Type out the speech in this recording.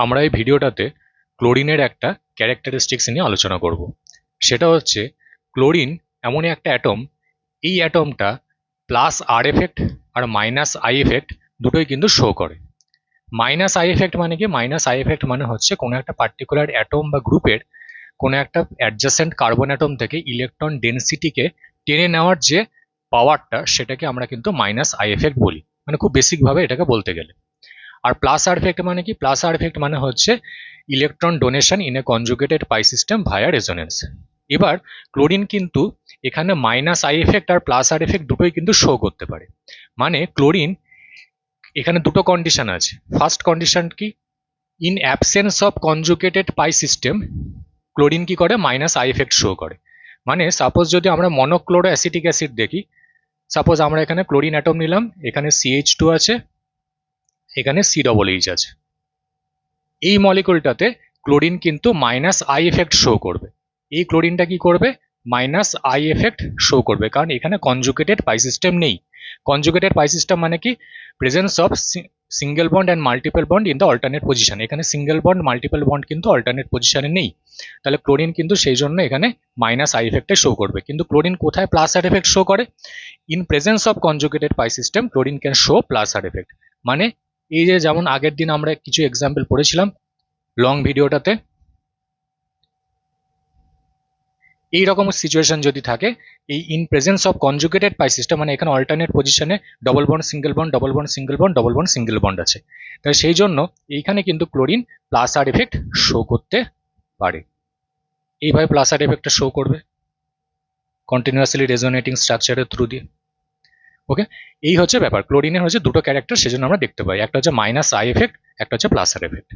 আমরা এই ভিডিওটাতে ক্লোরিনের একটা ক্যারেক্টারিস্টিক্স নিয়ে আলোচনা করব। সেটা হচ্ছে ক্লোরিন এমনই একটা অ্যাটম, এই অ্যাটমটা প্লাস আর এফেক্ট আর মাইনাস আই এফেক্ট দুটোই কিন্তু শো করে। মাইনাস আই এফেক্ট মানে কি? মাইনাস আই এফেক্ট মানে হচ্ছে কোনো একটা পার্টিকুলার অ্যাটম বা গ্রুপের কোনো একটা অ্যাডজাসেন্ট কার্বন অ্যাটম থেকে ইলেকট্রন ডেনসিটিকে টেনে নেওয়ার যে পাওয়ারটা, সেটাকে আমরা কিন্তু মাইনাস আই এফেক্ট বলি, মানে খুব বেসিক ভাবে এটাকে বলতে গেলে। আর প্লাস আর এফেক্ট মানে কি? প্লাস আর এফেক্ট মানে হচ্ছে electron donation in a conjugated pi system via resonance. এবার ক্লোরিন কিন্তু এখানে মাইনাস আই এফেক্ট আর প্লাস আর এফেক্ট দুটোই কিন্তু শো করতে পারে। মানে ক্লোরিন এখানে দুটো কন্ডিশন আছে। ফার্স্ট কন্ডিশন কি? In absence of conjugated pi system chlorine কি করে? মাইনাস আই এফেক্ট শো করে। মানে সাপোজ যদি আমরা মনোক্লোরো অ্যাসিটিক অ্যাসিড দেখি, সাপোজ আমরা এখানে ক্লোরিন অ্যাটম নিলাম, এখানে CH2 আছে, এখানে COOH আছে। এই মলিকুলটাতে ক্লোরিন কিন্তু মাইনাস আই এফেক্ট শো করবে। এই ক্লোরিনটা কি করবে? মাইনাস আই এফেক্ট শো করবে, কারণ এখানে কনজুগেটেড পাই সিস্টেম নেই। কনজুগেটেড পাই সিস্টেম মানে কি? Presence of single bond and multiple bond in the alternate position. এখানে সিঙ্গেল বন্ড মাল্টিপল বন্ড কিন্তু অল্টারনেট পজিশনে নেই, তাহলে ক্লোরিন কিন্তু সেই জন্য এখানে মাইনাস আই এফেক্টে শো করবে। কিন্তু ক্লোরিন কোথায় প্লাস আর এফেক্ট শো করে? In presence of conjugated pi system chlorine can show plus R effect. মানে এই যে যেমন আগের দিন আমরা কিছু এক্সাম্পল পড়েছিলাম লং ভিডিওটাতে, এইরকম সিচুয়েশন যদি থাকে, এই in presence of conjugated pi system মানে এখানে অল্টারনেট পজিশনে double bond single bond double bond single bond double bond single bond আছে, তাই সেই জন্য এইখানে কিন্তু chlorine plus R effect show করতে পারে। এইভাবে প্লাস আর এফেক্টটা শো করবে কন্টিনিউয়াসলি রেজোনেটিং স্ট্রাকচারের থ্রু দিয়ে। ওকে, এই হচ্ছে ব্যাপার। ক্লোরিনের হচ্ছে দুটো ক্যারেক্টার, সেজন্য আমরা দেখতে পাই, একটা হচ্ছে মাইনাস আই এফেক্ট, একটা হচ্ছে প্লাস আর এফেক্ট।